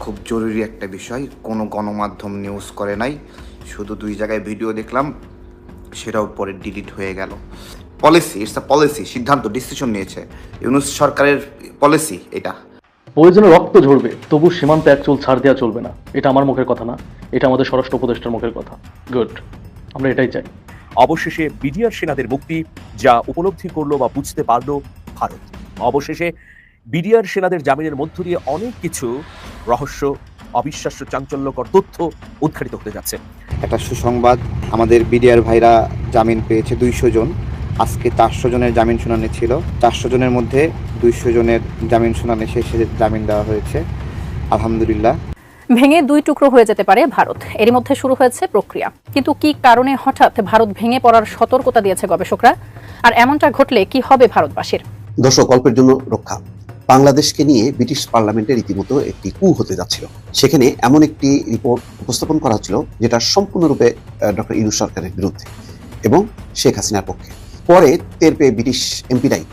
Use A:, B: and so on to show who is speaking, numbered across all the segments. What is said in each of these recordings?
A: খুব জরুরি একটা বিষয়, কোনো গণমাধ্যম নিউজ করে নাই, শুধু 2 জায়গায় ভিডিও দেখলাম, সেটাও পরে ডিলিট হয়ে গেল। পলিসি, ইটস আ পলিসি, সিদ্ধান্ত, ডিসিশন নিয়েছে ইউনূস সরকারের পলিসি এটা।
B: প্রয়োজনে রক্ত ঝরবে, তবু সীমান্তে এক চুল ছাড় দেওয়া চলবে না। এটা আমার মুখের কথা না, এটা আমাদের স্বরাষ্ট্র উপদেষ্টার মুখের কথা। গুড, আমরা এটাই চাই।
C: অবশেষে বিডিআর সেনাদের মুক্তি, যা উপলব্ধি করলো বা বুঝতে পারলো ভারত। অবশেষে বিডিআর সেনাদের জামিনের মধ্য দিয়ে অনেক কিছু রহস্য, অবিশ্বাস্য, চাঞ্চল্যকর তথ্য উদ্ঘাটিত হতে যাচ্ছে।
A: একটা সুসংবাদ, আমাদের বিডিআর ভাইরা জামিন পেয়েছে 200 জন। আজকে 400 জনের জামিন শুনানি ছিল। 400 জনের মধ্যে 200 জনের জামিন শুনানি শেষে জামিন দেওয়া হয়েছে, আলহামদুলিল্লাহ।
D: ভেঙে 2 টুকরো হয়ে যেতে পারে ভারত, এরই মধ্যে শুরু হয়েছে প্রক্রিয়া। কিন্তু কি কারণে হঠাৎ ভারত ভেঙে পড়ার সতর্কতা দিয়েছে গবেষকরা, আর এমনটা ঘটলে কি হবে ভারতবাসীর?
E: দর্শক, অল্পের জন্য রক্ষা। বাংলাদেশকে নিয়ে ব্রিটিশ পার্লামেন্টে রীতিমতো একটি কু হতে যাচ্ছিল। সেখানে এমন একটি রিপোর্ট উপস্থাপন করা হচ্ছিল যেটা সম্পূর্ণরূপে ডক্টর ইউনূস সরকারের বিরুদ্ধে এবং শেখ হাসিনার পক্ষে। পরে টের পেয়ে ব্রিটিশ এমপিরাই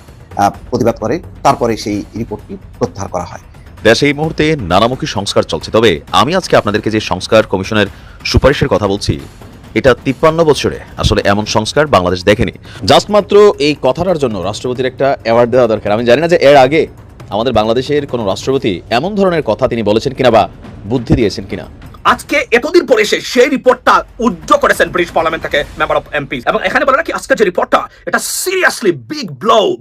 E: প্রতিবাদ করে, তারপরে সেই রিপোর্টটি প্রত্যাহার করা হয়।
F: দেশে এই মুহূর্তে নানামুখী সংস্কার চলছে, তবে আমি আজকে আপনাদেরকে যে সংস্কার কমিশনের সুপারিশের কথা বলছি, এটা 53 বছরে আসলে এমন সংস্কার বাংলাদেশ দেখেনি। জাস্ট মাত্র এই কথাটার জন্য রাষ্ট্রপতির একটা অ্যাওয়ার্ড দেওয়া দরকার। আমি জানি না যে এর আগে আমাদের বাংলাদেশের কোনো রাষ্ট্রপতি এমন ধরনের কথা তিনি বলেছেন কিনা বা বুদ্ধি দিয়েছেন কিনা।
C: আজকে এতদিন পরে এসে সেই রিপোর্টটা উদ্ধ করেছেন ব্রিটিশ পার্লামেন্ট থেকে মেম্বার অফ এমপি, এবং এখানে বলে নাকি আজকে যে রিপোর্টটা এটা সিরিয়াসলি বিগ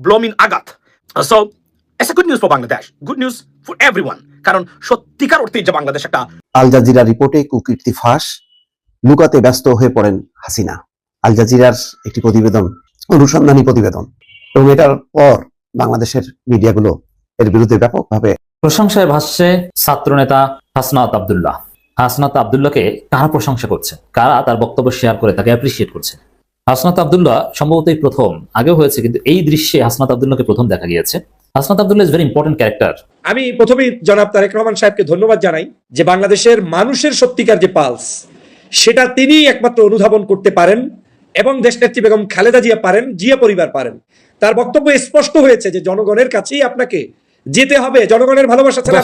C: ব্লো মিন আঘাত। So it's a good news for Bangladesh, good news for everyone, কারণ সত্যিকার অর্থে যে বাংলাদেশ একটা
E: আল জাজিরা রিপোর্টে কুকীর্তি ফাঁস, লুকাতে ব্যস্ত হয়ে পড়েন হাসিনা। আল জাজিরার একটি প্রতিবেদন, অনুসন্ধানী প্রতিবেদন, এবং এটার পর বাংলাদেশের মিডিয়াগুলো এর বিরুদ্ধে ব্যাপকভাবে
G: প্রশংসায় ভাসছে ছাত্রনেতা হাসনাত আব্দুল্লাহ। হাসনাত আব্দুল্লাহকে কারা প্রশংসা করছে, কারা তার বক্তব্য শেয়ার করে তাকে অ্যাপ্রিসিয়েট করছে? হাসনাত আব্দুল্লাহ সম্ভবত এই প্রথম, আগেও হয়েছে, কিন্তু এই দৃশ্যে হাসনাত আব্দুল্লাহকে প্রথম দেখা গিয়েছে। Hasnat Abdullah is very important character.
H: আমি প্রথমেই জনাব তারেক রহমান সাহেবকে ধন্যবাদ জানাই যে বাংলাদেশের মানুষের সত্যিকার যে পালস, সেটা তিনি একমাত্র অনুধাবন করতে পারেন, এবং দেশনেত্রী বেগম খালেদা জিয়া পারেন, জিয়া পরিবার পারেন। তার বক্তব্য স্পষ্ট হয়েছে যে জনগণের কাছেই আপনাকে যেতে হবে, জনগণের ভালোবাসা ছাড়া।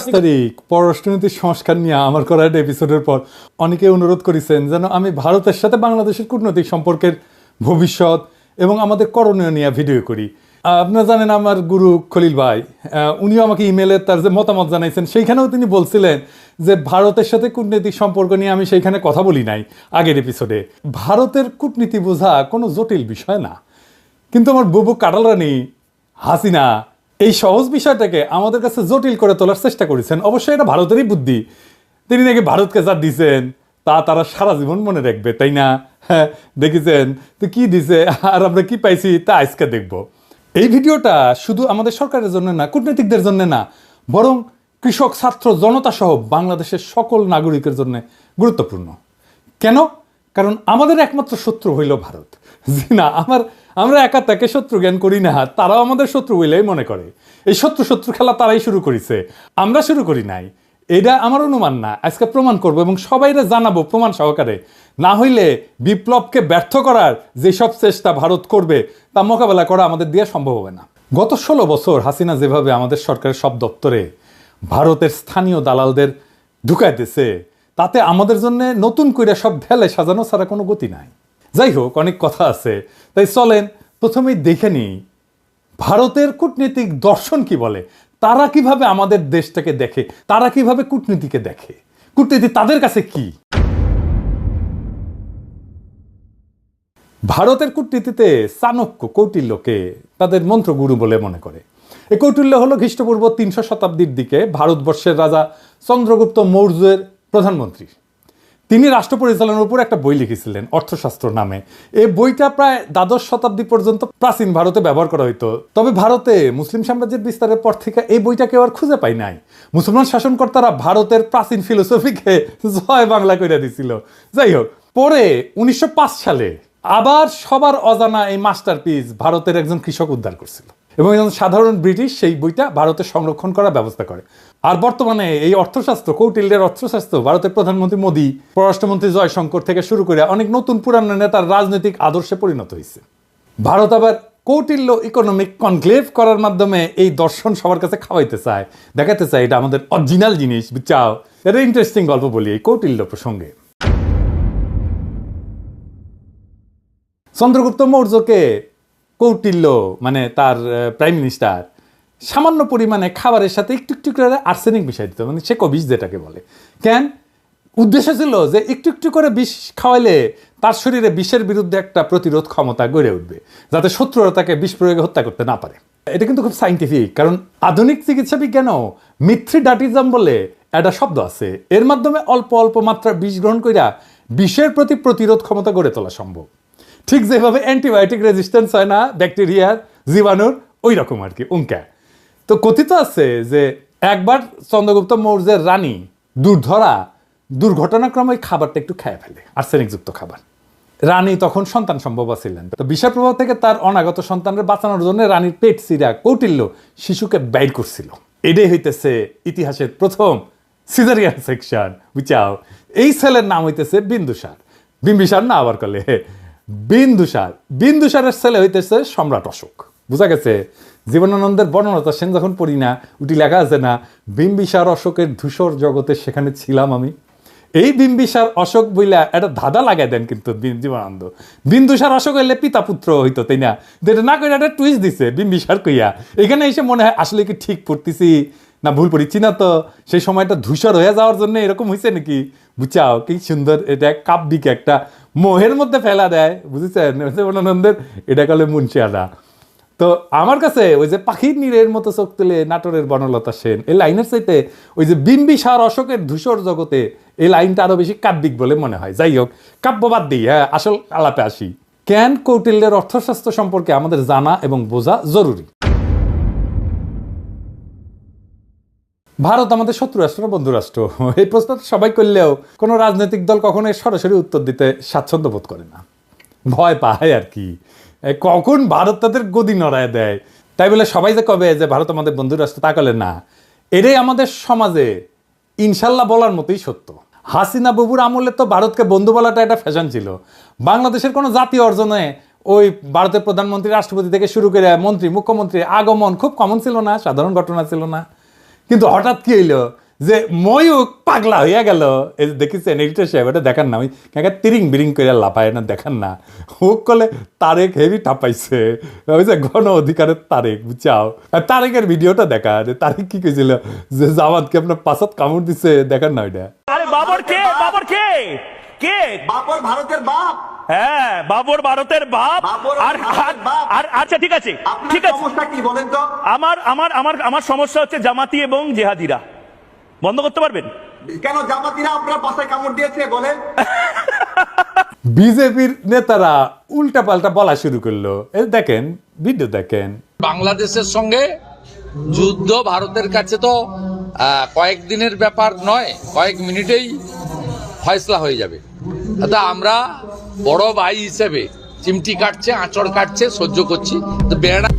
I: পররাষ্ট্রনীতির সংস্কার নিয়ে আমার করা একটা এপিসোডের পর অনেকে অনুরোধ করেছেন যেন আমি ভারতের সাথে বাংলাদেশের কূটনৈতিক সম্পর্কের ভবিষ্যৎ এবং আমাদের করণীয় নিয়ে ভিডিও করি। আপনারা জানেন আমার গুরু খলিল ভাই, উনিও আমাকে ইমেলে তার যে মতামত জানাইছেন, সেইখানেও তিনি বলছিলেন যে ভারতের সাথে কূটনৈতিক সম্পর্ক নিয়ে আমি সেইখানে কথা বলি নাই আগের এপিসোডে। ভারতের কূটনীতি বোঝা কোনো জটিল বিষয় না, কিন্তু আমার বুবু কাটাল রানী হাসিনা এই সহজ বিষয়টাকে আমাদের কাছে জটিল করে তোলার চেষ্টা করেছেন। অবশ্যই এটা ভারতেরই বুদ্ধি। তিনি নাকি ভারতকে যা দিচ্ছেন তা তারা সারা জীবন মনে রাখবে, তাই না? হ্যাঁ, দেখেছেন তো কি দিছে আর আমরা কি পাইছি তা আজকে দেখব। এই ভিডিওটা শুধু আমাদের সরকারের জন্য না, কূটনীতিকদের জন্য না, বরং কৃষক, ছাত্র, জনতা সহ বাংলাদেশের সকল নাগরিকের জন্য গুরুত্বপূর্ণ। কেন? কারণ আমাদের একমাত্র শত্রু হইল ভারত। জি না, আমরা একা তাকে শত্রু জ্ঞান করি না, তারাও আমাদের শত্রু হইলেই মনে করে। এই শত্রু খেলা তারাই শুরু করেছে, আমরা শুরু করি নাই। এটা আমার অনুমান না, আজকে প্রমাণ করব এবং সবাইরে জানাবো প্রমাণ সহকারে। না হইলে বিপ্লবকে ব্যর্থ করার যেসব চেষ্টা ভারত করবে তা মোকাবেলা করা আমাদের দিয়ে সম্ভব হবে না। গত 16 বছর হাসিনা যেভাবে আমাদের সরকারের সব দপ্তরে ভারতের স্থানীয় দালালদের ঢুকাইতেছে, তাতে আমাদের জন্য নতুন করে সব ঢেলে সাজানো ছাড়া কোনো গতি নাই। যাই হোক, অনেক কথা আছে, তাই চলেন প্রথমেই দেখে নিই ভারতের কূটনীতিক দর্শন কি বলে, তারা কিভাবে আমাদের দেশটাকে দেখে, তারা কিভাবে কূটনীতিকে দেখে, কূটনীতি তাদের কাছে কি। ভারতের কূটনীতিতে চাণক্য, কৌটিল্যকে তাদের মন্ত্রগুরু বলে মনে করে। এই কৌটিল্য হলো খ্রিস্টপূর্ব 300 শতাব্দীর দিকে ভারতবর্ষের রাজা চন্দ্রগুপ্ত মৌর্যের প্রধানমন্ত্রী। তিনি রাষ্ট্র পরিচালনার উপর একটা বই লিখেছিলেন অর্থশাস্ত্র নামে। এই বইটা প্রায় দ্বাদশ শতাব্দী পর্যন্ত প্রাচীন ভারতে ব্যবহার করা হইতো। তবে ভারতে মুসলিম সাম্রাজ্যের বিস্তারের পর থেকে এই বইটা কেউ আর খুঁজে পায় নাই। মুসলমান শাসনকর্তারা ভারতের প্রাচীন ফিলোসফিকে জয় বাংলা করে দিছিল। যাই হোক, পরে 1905 সালে আবার সবার অজানা এই মাস্টারপিস ভারতের একজন কৃষক উদ্ধার করছিল, এবং একজন সাধারণ ব্রিটিশ সেই বইটা ভারতে সংরক্ষণ করার ব্যবস্থা করে। আর বর্তমানে এই অর্থশাস্ত্র, কৌটিল্যের অর্থশাস্ত্র ভারতের প্রধানমন্ত্রী মোদী, পররাষ্ট্রমন্ত্রী জয়শঙ্কর থেকে শুরু করে অনেক নতুন পুরানো নেতার রাজনৈতিক আদর্শে পরিণত হয়েছে। ভারত আবার কৌটিল্য ইকোনমিক কনক্লেভ করার মাধ্যমে এই দর্শন সবার কাছে খাওয়াইতে চায়, দেখাতে চায় এটা আমাদের অরিজিনাল জিনিস, বুঝছাও? এটা ইন্টারেস্টিং গল্প বলি এই কৌটিল্য প্রসঙ্গে। চন্দ্রগুপ্ত মৌর্যকে কৌটিল্য মানে তার প্রাইম মিনিস্টার সামান্য পরিমাণে খাবারের সাথে একটু একটু করে আর্সেনিক মিশাই দিত, মানে সে বিষ যেটাকে বলে। কেন? উদ্দেশ্য ছিল যে একটু একটু করে বিষ খাওয়াইলে তার শরীরে বিষের বিরুদ্ধে একটা প্রতিরোধ ক্ষমতা গড়ে উঠবে, যাতে শত্রুরা তাকে বিষ প্রয়োগে হত্যা করতে না পারে। এটা কিন্তু খুব সাইন্টিফিক, কারণ আধুনিক চিকিৎসা বিজ্ঞানও মিথ্রিডাটিজম বলে একটা শব্দ আছে, এর মাধ্যমে অল্প অল্প মাত্রা বিষ গ্রহণ কইরা বিষের প্রতি প্রতিরোধ ক্ষমতা গড়ে তোলা সম্ভব। ঠিক যেভাবে অ্যান্টিবায়োটিক রেজিস্ট্যান্স হয় না ব্যাকটেরিয়ার, জীবাণুর, ওই রকম আর কি উঙ্কা। তো কথিত আছে যে একবার চন্দ্রগুপ্ত মৌর্যের রানী দুর্ঘটনাক্রমে খাবারটা একটু খেয়ে ফেলে, আর্সেনিকযুক্ত খাবার। রানী তখন সন্তান সম্ভব ছিলেন, তো বিষের প্রভাব থেকে তার অনাগত সন্তানকে বাঁচানোর জন্য রানীর পেট চিরা কৌটিল্য শিশুকে বাইর করছিল। এটাই হইতেছে ইতিহাসের প্রথম সিজারিয়ান সেকশন, বুঝাও? এই ছেলের নাম হইতেছে বিন্দুসার। বিম্বিসার না আবার কলে বিন্দুসার। বিন্দুসারের ছেলে হইতেছে সম্রাট অশোক। বুঝা গেছে? জীবনানন্দের বর্ণনা সেন যখন পড়ি না, উটি লেখা আছে না, বিম্বিসার অশোকের ধূসর জগতে সেখানে ছিলাম আমি। এই বিম্বিসার অশোক বইলা একটা ধাঁধা লাগাই দেন কিন্তু জীবনানন্দ। বিন্দুসার অশোক হইলে পিতা পুত্র হইতো, তাই না? এটা না করে একটা টুইস্ট দিছে বিম্বিসার কইয়া। এখানে এসে মনে হয় আসলে কি ঠিক পড়তেছি না ভুল পড়িছি না, তো সেই সময়টা ধূসর হয়ে যাওয়ার জন্য এরকম হয়েছে নাকি? বুঝাও কি সুন্দর, এটা কাব্যিক একটা মোহের মধ্যে ফেলা দেয়, বুঝেছেন? জীবনানন্দের এটা কলে মুন্সিয়ারা। তো আমার কাছে ওই যে পাখির নীরের মতো চোখ তুলে নাটোরের বনলতা সেন এই লাইনের চাইতে ওই যে বিম্বিসার অশোকের ধূসর জগতে এই লাইনটা আরো বেশি কাব্যিক বলে মনে হয়। যাই হোক, কাব্যবাদ দিই, হ্যাঁ আসল আলাপে আসি। কেন কৌটিল্যের অর্থশাস্ত্র সম্পর্কে আমাদের জানা এবং বোঝা জরুরি। ভারত আমাদের শত্রু রাষ্ট্র না বন্ধু রাষ্ট্র? এই প্রশ্নটা সবাই করলেও কোনো রাজনৈতিক দল কখনো সরাসরি উত্তর দিতে স্বাচ্ছন্দ্য বোধ করে না, ভয় পায় আর কি, কখন ভারত তাদের গদি নড়ায় দেয়। তাই বলে সবাই যে কবে যে ভারত আমাদের বন্ধু রাষ্ট্র, তা করলে না। এটাই আমাদের সমাজে ইনশাল্লাহ বলার মতোই সত্য। হাসিনা বাবুর আমলে তো ভারতকে বন্ধু বলাটা একটা ফ্যাশন ছিল। বাংলাদেশের কোনো জাতীয় অর্জনে ওই ভারতের প্রধানমন্ত্রী, রাষ্ট্রপতি থেকে শুরু করে মন্ত্রী, মুখ্যমন্ত্রী আগমন খুব কমন ছিল না, সাধারণ ঘটনা ছিল না। কিন্তু হঠাৎ কি হইলো যে ময়ূক পাগলা হইয়া গেল। এই যে দেখেছেন এডিটর সাহেব, এটা দেখান না, আমি কাকা তিরিং বিরিং করে লাপায় না, দেখান না। হুক করলে তারেক হেভি টাপাইছে, ওই যে গণ অধিকারের তারেক, বুঝাও? তারেকের ভিডিওটা দেখা, তারেক কি কইছিল যে জামাতকে আপনার পাঁচাত কামড় দিছে, দেখান না ওইটা।
J: আরে বাবর কে? বাবর কে? কে?
K: বাবর ভারতের বাপ।
J: হ্যাঁ, বাবর ভারতের বাপ। আর আচ্ছা ঠিক আছে, ঠিক আছে।
K: সমস্যা কি বলেন তো?
J: আমার সমস্যা হচ্ছে জামাতি এবং জেহাদিরা। বন্ধ করতে পারবেন?
K: কেন জামাতিরা আপনার পাশে কামড় দিয়েছে বলেন?
I: বিজেপির নেতারা উল্টা পাল্টা বলা শুরু করলো, এই দেখেন ভিডিও দেখেন।
L: বাংলাদেশের সঙ্গে যুদ্ধ ভারতের কাছে তো কয়েকদিনের ব্যাপার নয়, কয়েক মিনিটেই ফয়সলা হয়ে যাবে। আমরা বড় ভাই হিসেবে চিমটি কাটছে, আঁচড় কাটছে, সহ্য করছি। তো বেড়া